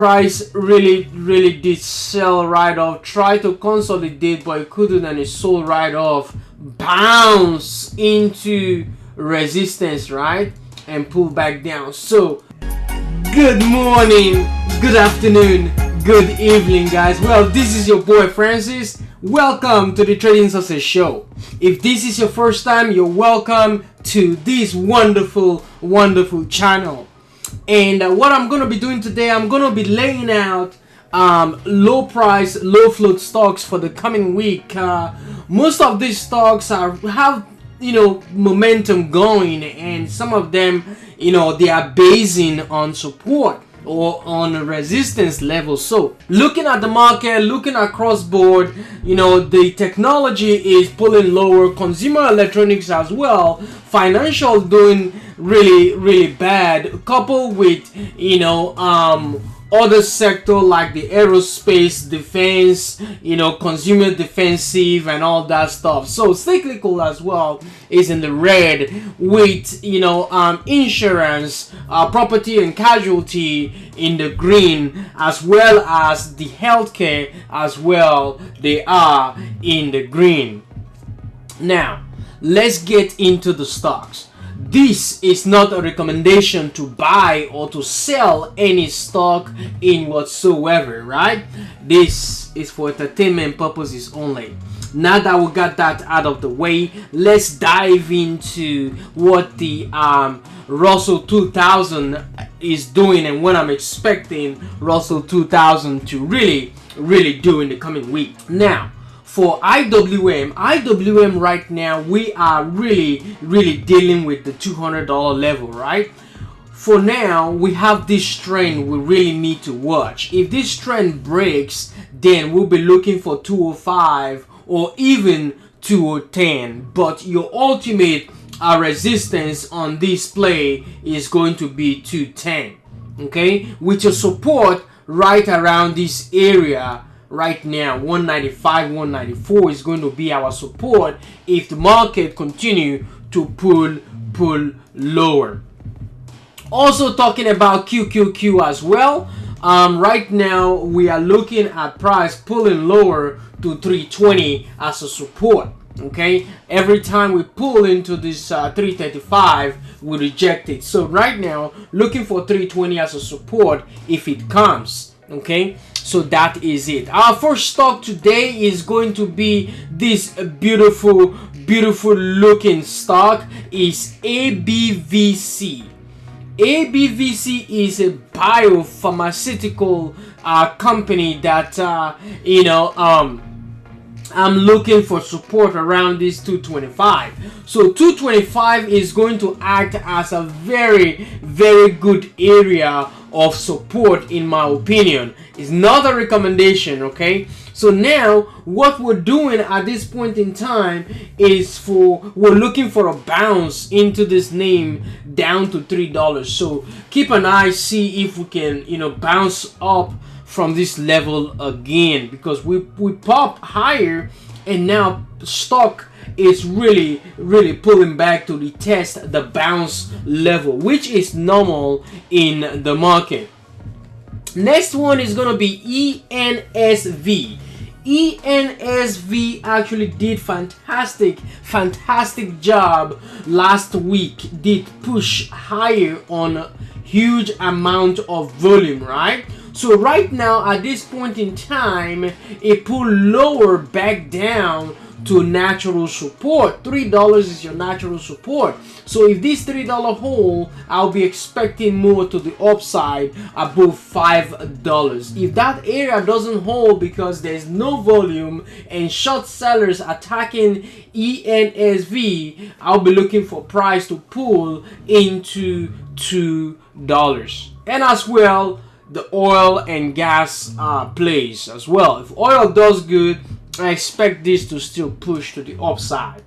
Price really did sell right off, try to consolidate but it couldn't, and it sold right off, bounce into resistance, right, and pull back down. So good morning, good afternoon, good evening, guys. Well, this is your boy Francis. Welcome to the Trading Success Show. If this is your first time, you're welcome to this wonderful channel. And what I'm going to be doing today, I'm going to be laying out low price, low float stocks for the coming week. Most of these stocks have momentum going, and some of them, they are basing on support or on a resistance level. So looking at the market, looking across board, the technology is pulling lower, consumer electronics as well, financial doing really bad, coupled with other sector like the aerospace, defense, consumer defensive and all that stuff. So cyclical as well is in the red, with insurance, property and casualty in the green, as well as the healthcare as well, they are in the green. Now let's get into the stocks. This is not a recommendation to buy or to sell any stock in whatsoever, right? This is for entertainment purposes only. Now that we got that out of the way, let's dive into what the Russell 2000 is doing and what I'm expecting Russell 2000 to really do in the coming week. Now, for IWM right now, we are really dealing with the $200 level, right? For now, we have this trend we really need to watch. If this trend breaks, then we'll be looking for 205 or even 210. But your ultimate resistance on this play is going to be 210, okay? With your support right around this area. Right now, 195, 194 is going to be our support if the market continue to pull lower. Also talking about QQQ as well. Right now we are looking at price pulling lower to 320 as a support. Okay, every time we pull into this 335, we reject it. So right now, looking for 320 as a support if it comes. Okay, so that is it. Our first stock today is going to be this beautiful looking stock is ABVC. ABVC is a biopharmaceutical company that I'm looking for support around this 225. So 225 is going to act as a very good area of support in my opinion. It's not a recommendation, okay? So now what we're doing at this point in time is we're looking for a bounce into this name down to $3. So keep an eye, see if we can bounce up from this level again, because we popped higher and now stock is really pulling back to retest the bounce level, which is normal in the market. Next one is gonna be ENSV. ENSV actually did fantastic job last week, did push higher on a huge amount of volume, right? So right now at this point in time, it pulled lower back down to natural support. $3 is your natural support. So if this $3 hold, I'll be expecting more to the upside above $5. If that area doesn't hold because there's no volume and short sellers attacking ENSV, I'll be looking for price to pull into $2. And as well, the oil and gas plays as well. If oil does good, I expect this to still push to the upside.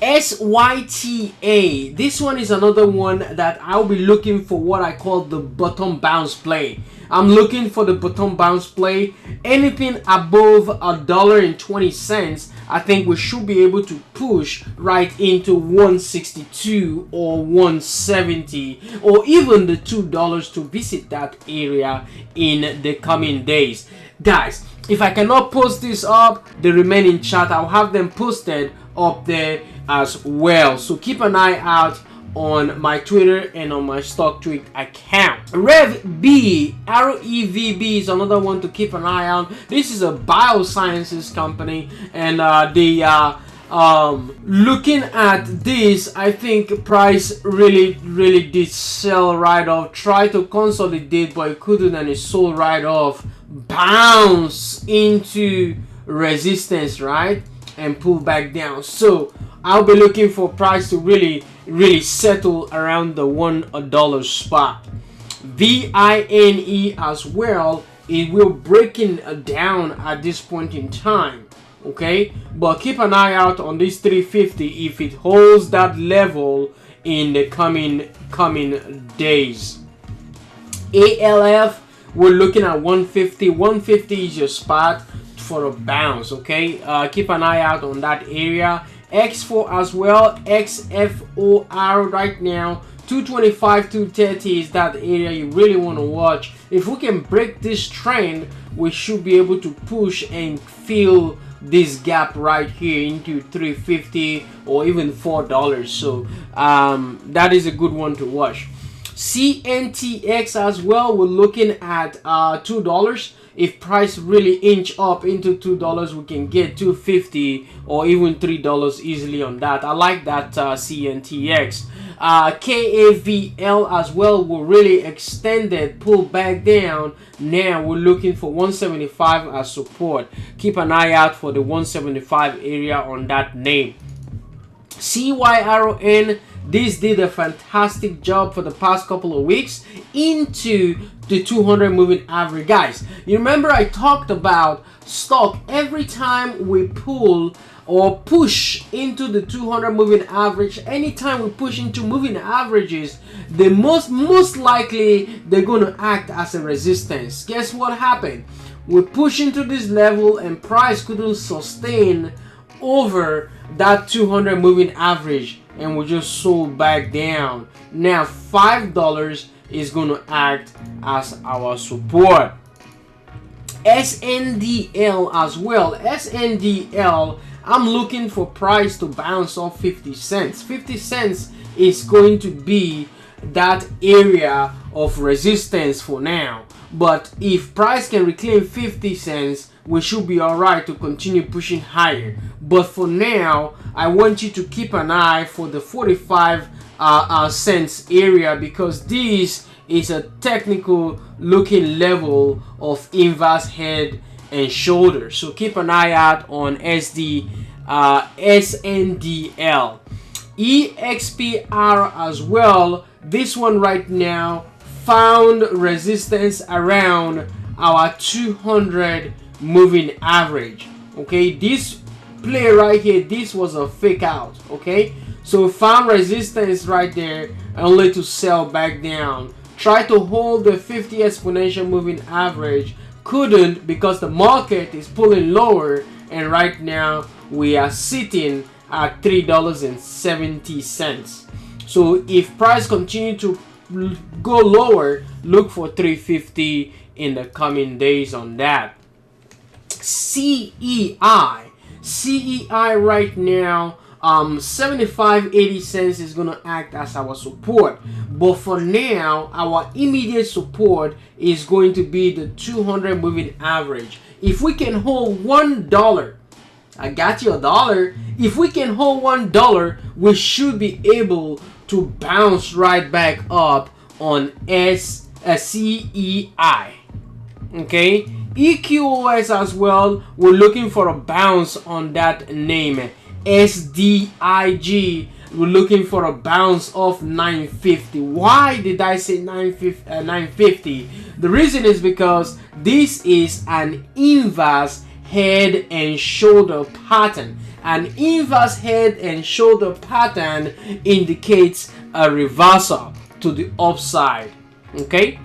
SYTA, this one is another one that I'll be looking for what I call the bottom bounce play. I'm looking for the bottom bounce play. Anything above $1.20, I think we should be able to push right into 162 or 170 or even the $2 to visit that area in the coming days. Guys, if I cannot post this up, the remaining chart, I'll have them posted up there as well. So keep an eye out on my Twitter and on my Stock Tweak account. REVB, REVB is another one to keep an eye on. This is a biosciences company, and they are looking at this. I think price really did sell right off, try to consolidate, but it couldn't, and it sold right off, bounce into resistance, right, and pull back down. So I'll be looking for price to really settle around the $1 spot. VINE as well, it will breaking down at this point in time, okay, but keep an eye out on this 350 if it holds that level in the coming days. ALF, we're looking at 150. 150 is your spot for a bounce, okay. Keep an eye out on that area. XFOR as well, XFOR right now 225, 230 is that area you really want to watch. If we can break this trend, we should be able to push and fill this gap right here into 350 or even $4. So that is a good one to watch. CNTX as well, we're looking at $2. If price really inch up into $2, we can get $2.50 or even $3 easily on that. I like that CNTX. KAVL as well will really extended, pull back down. Now we're looking for 175 as support. Keep an eye out for the 175 area on that name. CYRN, this did a fantastic job for the past couple of weeks into the 200 moving average. Guys, you remember I talked about stock every time we pull or push into the 200 moving average. Anytime we push into moving averages, the most likely they're going to act as a resistance. Guess what happened? We push into this level and price couldn't sustain over that 200 moving average, and we just sold back down. Now $5 is going to act as our support. SNDL as well. SNDL, I'm looking for price to bounce off 50 cents. 50 cents is going to be that area of resistance for now. But if price can reclaim 50 cents, we should be alright to continue pushing higher. But for now, I want you to keep an eye for the 45 cents area, because this is a technical looking level of inverse head and shoulder. So keep an eye out on SNDL. EXPR as well. This one right now found resistance around our 200 moving average. Okay, this play right here, this was a fake out. Okay, so found resistance right there, only to sell back down. Try to hold the 50 exponential moving average, couldn't, because the market is pulling lower, and right now we are sitting at $3.70. So if price continue to go lower, look for 350 in the coming days on that. CEI right now, 75-80 cents is going to act as our support. But for now, our immediate support is going to be the 200 moving average. If we can hold $1, I got you $1. If we can hold $1, we should be able to bounce right back up on CEI. Okay, EQOS as well, we're looking for a bounce on that name. SDIG, we're looking for a bounce off 950. Why did I say 950? The reason is because this is an inverse head and shoulder pattern. An inverse head and shoulder pattern indicates a reversal to the upside. Okay,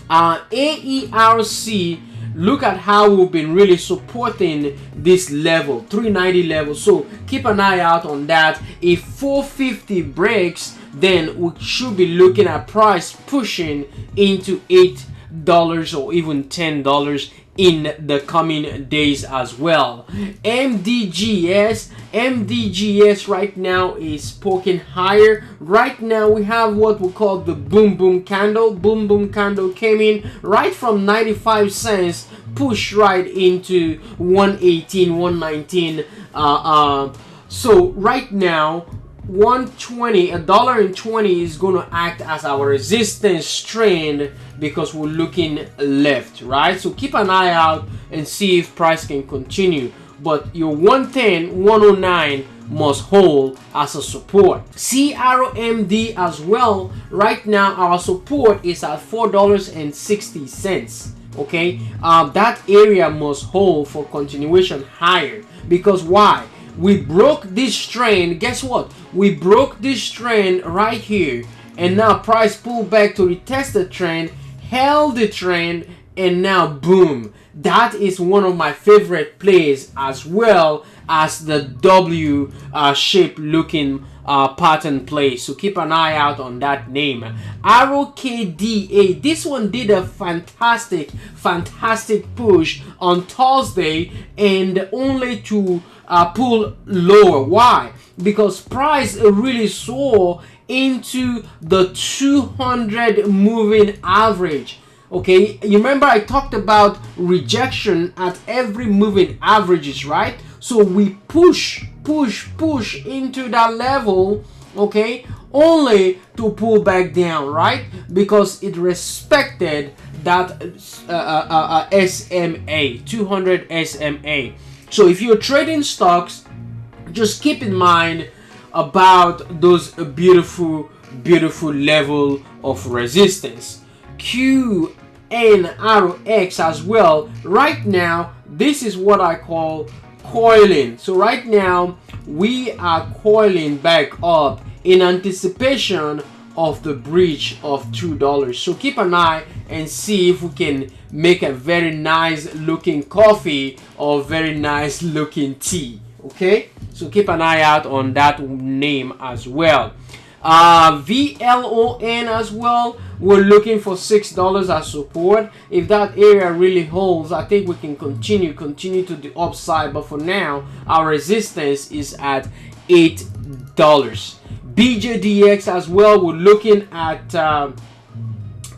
AERC, look at how we've been really supporting this level, 390 level. So keep an eye out on that. If 450 breaks, then we should be looking at price pushing into $8 or even $10 in the coming days as well. MDGS right now is poking higher. Right now we have what we call the boom boom candle. Boom boom candle came in right from 95 cents, push right into 118, 119. So right now $1.20 is going to act as our resistance trend, because we're looking left, right? So keep an eye out and see if price can continue, but your 110, 109 must hold as a support. CRMD as well, right now our support is at $4.60. Okay, that area must hold for continuation higher, because why? We broke this trend. Guess what? We broke this trend right here, and now price pulled back to retest the trend, held the trend, and now boom. That is one of my favorite plays, as well as the W shape looking pattern play. So keep an eye out on that name. RKDA, this one did a fantastic push on Thursday, and only to pull lower. Why? Because price really soared into the 200 moving average. Okay, you remember I talked about rejection at every moving averages, right? So we push into that level, okay, only to pull back down, right? Because it respected that SMA, 200 SMA. So if you're trading stocks, just keep in mind about those beautiful level of resistance. QNRX as well. Right now, this is what I call coiling. So right now, we are coiling back up in anticipation of the breach of $2. So keep an eye and see if we can make a very nice looking coffee or very nice looking tea. Okay, so keep an eye out on that name as well. VLON as well, we're looking for $6 as support. If that area really holds, I think we can continue to the upside, but for now our resistance is at $8. BJDX as well, we're looking at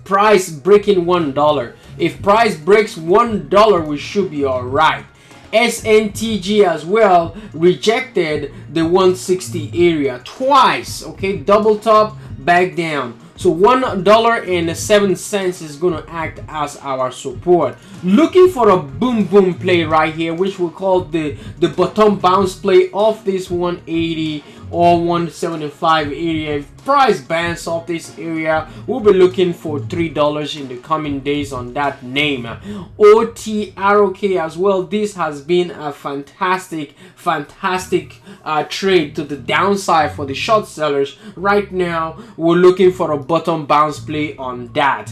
price breaking $1. If price breaks $1, we should be all right. SNTG as well rejected the 160 area twice. Okay, double top, back down. So $1.07 is going to act as our support. Looking for a boom play right here, which we call the bottom bounce play of this 180 or 175 area. If price bounce off this area, we'll be looking for $3 in the coming days on that name. OTROK as well, this has been a fantastic trade to the downside for the short sellers. Right now we're looking for a bottom bounce play on that.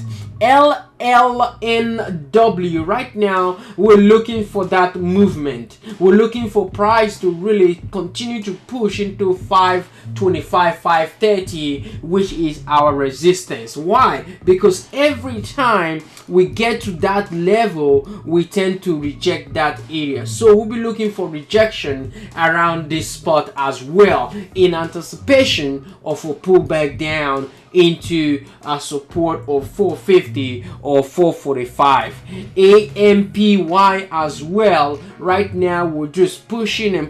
LLNW, right now we're looking for that movement. We're looking for price to really continue to push into 525, 530, which is our resistance. Why? Because every time we get to that level, we tend to reject that area. So we'll be looking for rejection around this spot as well, in anticipation of a pullback down into a support of 450 or 445. AMPY as well. Right now we're just pushing to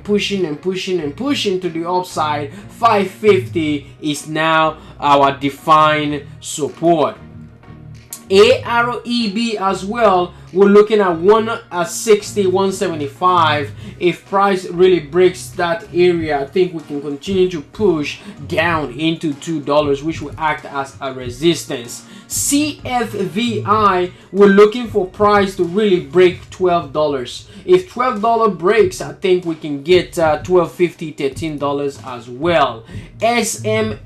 the upside. 550 is now our defined support. AREB as well, we're looking at 160, 175. If price really breaks that area, I think we can continue to push down into $2, which will act as a resistance. CFVI, we're looking for price to really break $12. If $12 breaks, I think we can get $12.50, $13 as well. SMFL,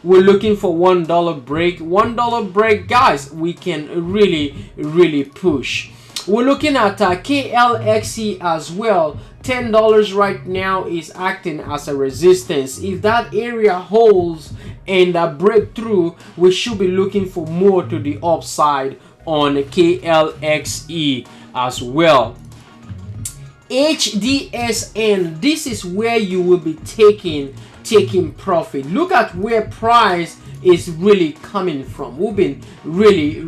we're looking for $1 break. $1 break, guys, we can really push. We're looking at KLXE as well. $10 right now is acting as a resistance. If that area holds and break through, we should be looking for more to the upside on KLXE as well. HDSN, this is where you will be taking profit. Look at where price is really coming from. We've been really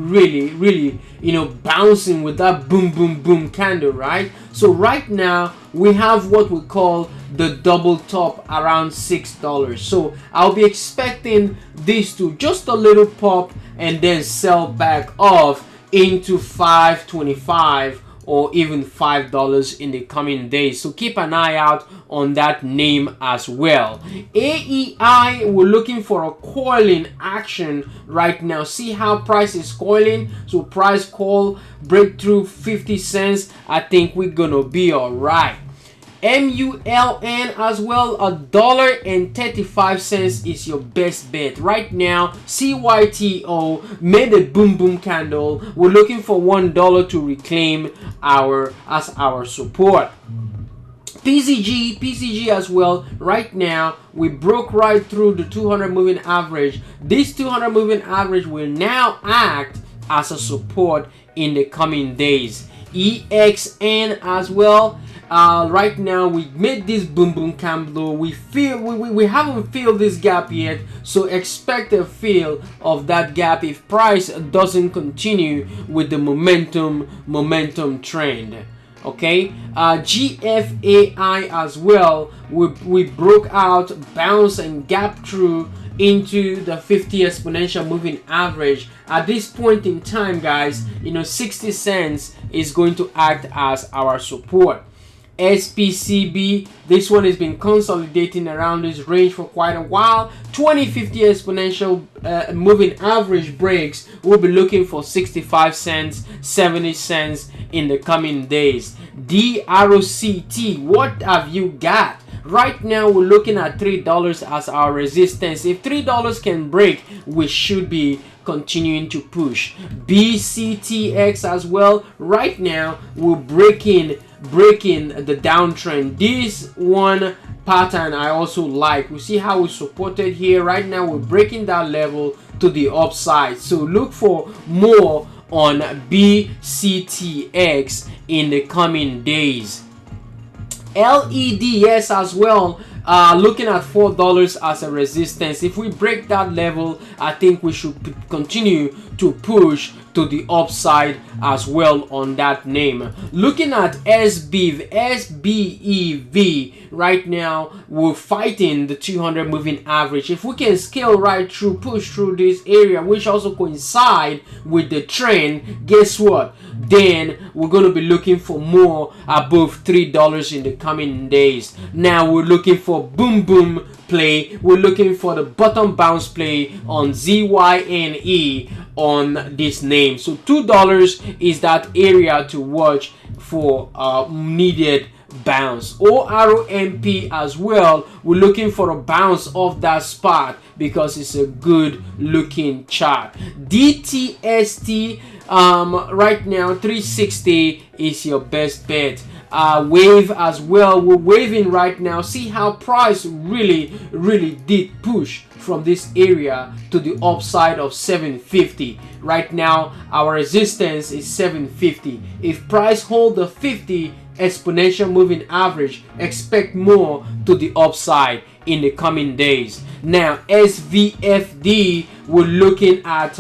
bouncing with that boom candle, right? So right now we have what we call the double top around $6. So I'll be expecting this to just a little pop and then sell back off into $5.25 or even $5 in the coming days. So keep an eye out on that name as well. AEI, we're looking for a coiling action right now. See how price is coiling? So price call, breakthrough 50 cents. I think we're gonna be all right. MULN as well, $1.35 is your best bet right now. CYTO made a boom candle. We're looking for $1 to reclaim our support. PCG as well. Right now we broke right through the 200 moving average. This 200 moving average will now act as a support in the coming days. EXN as well. Right now we made this boom candle. We haven't filled this gap yet, so expect a fill of that gap if price doesn't continue with the momentum trend. Okay, GFAI as well, we broke out, bounce and gap through into the 50 exponential moving average. At this point in time, guys, 60 cents is going to act as our support. SPCB, this one has been consolidating around this range for quite a while. 2050 exponential moving average breaks, we'll be looking for 65 cents, 70 cents in the coming days. DRCT, what have you got? Right now we're looking at $3 as our resistance. If $3 can break, we should be continuing to push. BCTX as well. Right now we're breaking the downtrend. This one pattern I also like. We see how we supported here. Right now we're breaking that level to the upside, so look for more on BCTX in the coming days. LEDS as well, looking at $4 as a resistance. If we break that level, I think we should continue to push to the upside as well on that name. Looking at SBEV, right now we're fighting the 200 moving average. If we can scale right through, push through this area, which also coincide with the trend, guess what? Then we're going to be looking for more above $3 in the coming days. Now we're looking for boom play. We're looking for the bottom bounce play on ZYNE on this name. So $2 is that area to watch for needed bounce. ORMP as well, we're looking for a bounce off that spot because it's a good looking chart. DTST, right now 360 is your best bet. Wave as well, we're waving right now. See how price really did push from this area to the upside of 750. Right now our resistance is 750. If price hold the 50 exponential moving average, expect more to the upside in the coming days. Now SVFD, we're looking at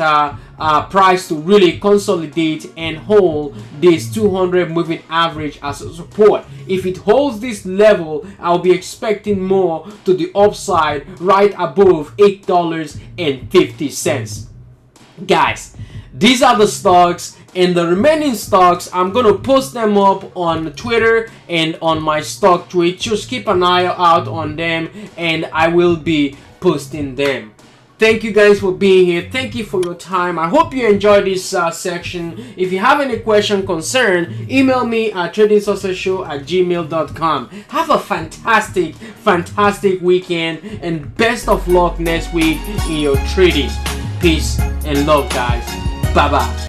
price to really consolidate and hold this 200 moving average as a support. If it holds this level, I'll be expecting more to the upside right above $8.50. Guys, these are the stocks, and the remaining stocks I'm gonna post them up on Twitter and on my stock tweet. Just keep an eye out on them, and I will be posting them. Thank you guys for being here. Thank you for your time. I hope you enjoyed this section. If you have any question, concern, email me at tradingsuccessshow@gmail.com. Have a fantastic weekend, and best of luck next week in your trading. Peace and love, guys. Bye bye.